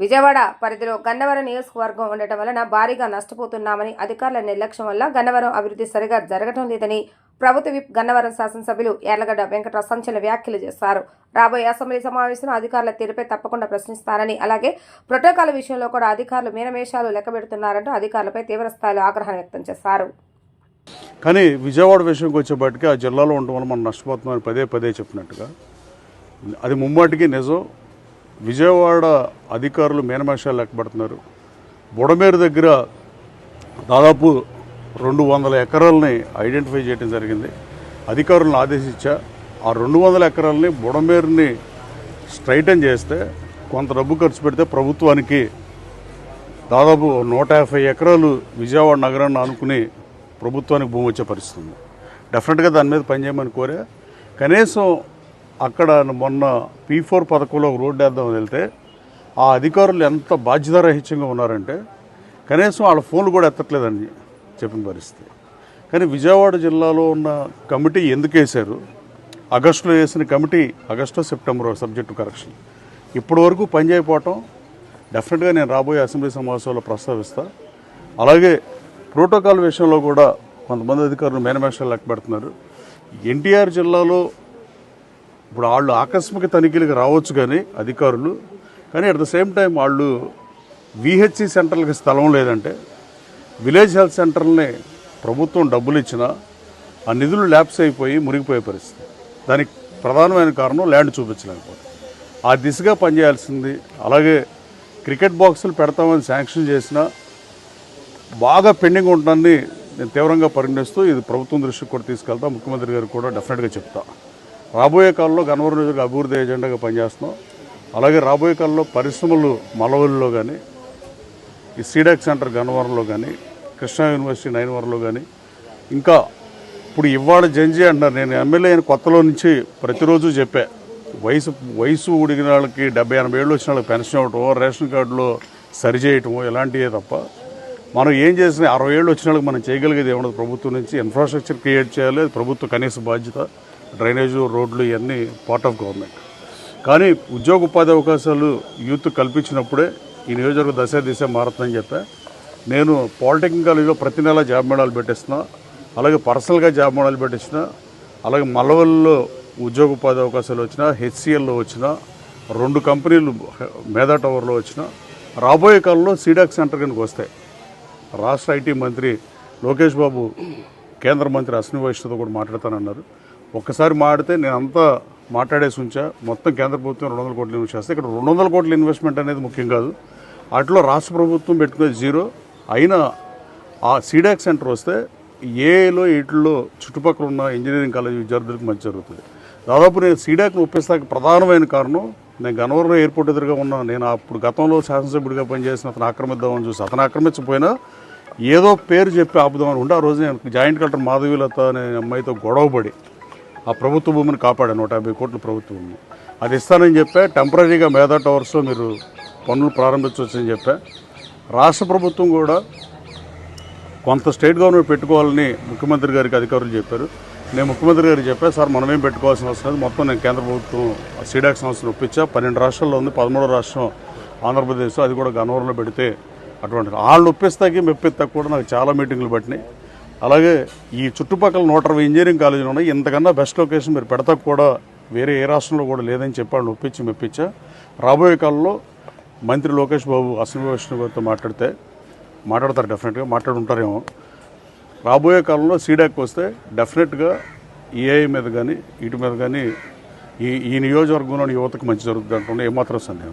విజయవాడ పరిధిలో గన్నవరం నియోజకవర్గం ఉండటం వలన భారీగా నష్టపోతున్నామని, అధికారుల నిర్లక్ష్యం వల్ల గన్నవరం అభివృద్ధి సరిగా జరగటం లేదని ప్రభుత్వ విప్ గన్నవరం శాసనసభ్యులు యార్లగడ్డ వెంకట సంచలన వ్యాఖ్యలు చేశారు. రాబోయే అసెంబ్లీ సమావేశంలో అధికారుల తీరుపై తప్పకుండా ప్రశ్నిస్తారని, అలాగే ప్రోటోకాల్ విషయంలో కూడా అధికారులు మీనమేషాలు లెక్కబెడుతున్నారంటూ అధికారులపై తీవ్ర స్థాయిలో ఆగ్రహం వ్యక్తం చేశారు. కానీ విజయవాడ విషయంకి వచ్చేపాటికి ఆ జిల్లాలో ఉండటం వల్ల మనం నష్టపోతున్నామని పదే పదే చెప్పినట్టుగా అది ముమ్మాటికి నిజం. విజయవాడ అధికారులు మీనమేషాలు లెక్కబడుతున్నారు. బుడమేరు దగ్గర దాదాపు 200 ఎకరాలని ఐడెంటిఫై చేయడం జరిగింది. అధికారులను ఆదేశించా ఆ 200 ఎకరాలని బుడమేరుని స్ట్రైటన్ చేస్తే కొంత డబ్బు ఖర్చు పెడితే ప్రభుత్వానికి దాదాపు 150 ఎకరాలు విజయవాడ నగరాన్ని ఆనుకుని ప్రభుత్వానికి భూమి వచ్చే పరిస్థితి ఉంది. డెఫినెట్గా దాని మీద పనిచేయమని కోరా. కనీసం అక్కడ మొన్న P4 పథకంలో ఒక రోడ్డు వేద్దామని వెళ్తే ఆ అధికారులు ఎంత బాధ్యతారహిత్యంగా ఉన్నారంటే కనీసం వాళ్ళ ఫోన్లు కూడా ఎత్తట్లేదని చెప్పిన పరిస్థితి. కానీ విజయవాడ జిల్లాలో ఉన్న కమిటీ ఎందుకు వేశారు? ఆగస్టులో వేసిన committee August September subject correction ఇప్పటి వరకు పనిచేయకపోవటం డెఫినెట్గా నేను రాబోయే అసెంబ్లీ సమావేశంలో ప్రస్తావిస్తా. అలాగే ప్రోటోకాల్ విషయంలో కూడా కొంతమంది అధికారులు మేనమేషాలు లెక్క పెడుతున్నారు. ఎన్టీఆర్ జిల్లాలో ఇప్పుడు వాళ్ళు ఆకస్మిక తనిఖీలకు రావచ్చు కానీ అధికారులు, కానీ అట్ ద సేమ్ టైం వాళ్ళు VHC సెంటర్లకి స్థలం లేదంటే విలేజ్ హెల్త్ సెంటర్ని ప్రభుత్వం డబ్బులు ఇచ్చినా ఆ నిధులు ల్యాప్స్ అయిపోయి మురిగిపోయే పరిస్థితి. దానికి ప్రధానమైన కారణం ల్యాండ్ చూపించలేకపోతే ఆ దిశగా పనిచేయాల్సింది. అలాగే క్రికెట్ బాక్సులు పెడతామని శాంక్షన్ చేసినా బాగా పెండింగ్ ఉంటుందని నేను తీవ్రంగా పరిగణిస్తూ ఇది ప్రభుత్వం దృష్టికి కూడా తీసుకెళ్తా. ముఖ్యమంత్రి గారు కూడా డెఫినెట్గా చెప్తా. రాబోయే కాలంలో గన్నవరం నియోజకవర్గ అభివృద్ధి ఎజెండాగా పనిచేస్తున్నాం. అలాగే రాబోయే కాలంలో పరిశ్రమలు మలవల్లిలో కానీ, ఈ సీడాక్ సెంటర్ గన్నవరంలో కానీ, కృష్ణా యూనివర్సిటీ నైన్వరంలో కానీ, ఇంకా ఇప్పుడు ఇవాళ జంజీ అంటున్నారు. నేను ఎమ్మెల్యే అయిన కొత్తలో నుంచి ప్రతిరోజు చెప్పా, వయసు ఉడిగిన వాళ్ళకి 70-80 ఏళ్ళు వచ్చిన వాళ్ళకి పెన్షన్ ఇవ్వటం, రేషన్ కార్డులో సరిచేయటం ఇలాంటివే తప్ప మనం ఏం చేసినా 60 ఏళ్ళు వచ్చిన వాళ్ళకి మనం చేయగలిగేది ఏమన్నది ప్రభుత్వం నుంచి ఇన్ఫ్రాస్ట్రక్చర్ క్రియేట్ చేయాలి. అది ప్రభుత్వ కనీస బాధ్యత. డ్రైనేజు, రోడ్లు ఇవన్నీ పార్ట్ ఆఫ్ గవర్నమెంట్. కానీ ఉద్యోగ ఉపాధి అవకాశాలు యూత్ కల్పించినప్పుడే ఈ నియోజకవర్గ దిశ మారుతుందని చెప్పా. నేను పాలిటెక్నిక్ కాలేజీలో ప్రతి నెల జాబ్ మేళాలు పెట్టిస్తున్నా. అలాగే పర్సనల్గా జాబ్ మేళాలు పెట్టించిన. అలాగే మల్లవల్లిలో ఉద్యోగ ఉపాధి అవకాశాలు వచ్చిన, HCLలో వచ్చిన, 2 కంపెనీలు మేధా టవర్లో వచ్చిన. రాబోయే కాలంలో సీడాక్ సెంటర్ కనుక వస్తాయి. రాష్ట్ర IT మంత్రి లోకేష్ బాబు కేంద్ర మంత్రి అశ్విని వైష్ణవ్తో కూడా మాట్లాడతానన్నారు. ఒక్కసారి మాట్లాడితే నేను అంతా మాట్లాడేసి ఉంచా. మొత్తం కేంద్ర ప్రభుత్వం 200 కోట్లు ఇన్వెస్ట్ చేస్తే ఇక్కడ 200 కోట్ల ఇన్వెస్ట్మెంట్ అనేది ముఖ్యం కాదు. వాటిలో రాష్ట్ర ప్రభుత్వం పెట్టుకునేది జీరో. అయినా ఆ సీడాక్ సెంటర్ వస్తే ఏలో వీటిల్లో చుట్టుపక్కల ఉన్న ఇంజనీరింగ్ కాలేజ్ విద్యార్థులకు మంచి జరుగుతుంది. దాదాపు నేను సీడాక్ను ఒప్పిస్తానికి ప్రధానమైన కారణం నేను గన్నవరం ఎయిర్పోర్ట్ ఎదురుగా ఉన్నా. నేను అప్పుడు గతంలో శాసనసభ్యుడిగా పనిచేసిన అతను ఆక్రమిద్దామని చూసి అతను ఆక్రమించకపోయినా ఏదో పేరు చెప్పి ఆపుదామని ఉంటే ఆ రోజు నేను జాయింట్ కలెక్టర్ మాధవీలత అనే అమ్మాయితో గొడవపడి ఆ ప్రభుత్వ భూమిని కాపాడాను. 150 కోట్ల ప్రభుత్వ భూమి అది ఇస్తానని చెప్పా. టెంపరీగా మేధా టవర్స్లో మీరు పనులు ప్రారంభించవచ్చని చెప్పా. రాష్ట్ర ప్రభుత్వం కూడా కొంత స్టేట్ గవర్నమెంట్ పెట్టుకోవాలని ముఖ్యమంత్రి గారికి అధికారులు చెప్పారు. నేను ముఖ్యమంత్రి గారికి చెప్పాను, సార్ మనమేం పెట్టుకోవాల్సిన అవసరం లేదు, మొత్తం నేను కేంద్ర ప్రభుత్వం సీడాక్ సంస్థను ఒప్పించా. 12 రాష్ట్రాల్లో ఉంది, 13వ రాష్ట్రం ఆంధ్రప్రదేశ్, అది కూడా గన్నవరంలో పెడితే అటువంటి వాళ్ళు ఒప్పిస్తాకి మెప్పిస్తాక కూడా నాకు చాలా మీటింగ్లు పట్టినాయి. అలాగే ఈ చుట్టుపక్కల 120 ఇంజనీరింగ్ కాలేజీలు ఉన్నాయి. ఇంతకన్నా బెస్ట్ లొకేషన్ మీరు పెడతా కూడా వేరే ఏ రాష్ట్రంలో కూడా లేదని చెప్పి వాళ్ళు ఒప్పించి మెప్పించా. రాబోయే కాలంలో మంత్రి లోకేష్ బాబు అశ్విని వైష్ణవ్ గారితో మాట్లాడతారు. డెఫినెట్గా మాట్లాడుంటారేమో. రాబోయే కాలంలో సీడాక్ వస్తే డెఫినెట్గా EIA మీద కానీ వీటి మీద కానీ ఈ నియోజకవర్గంలోని యువతకు మంచి జరుగుతుంది అంటున్నా ఏమాత్రం సందేహం.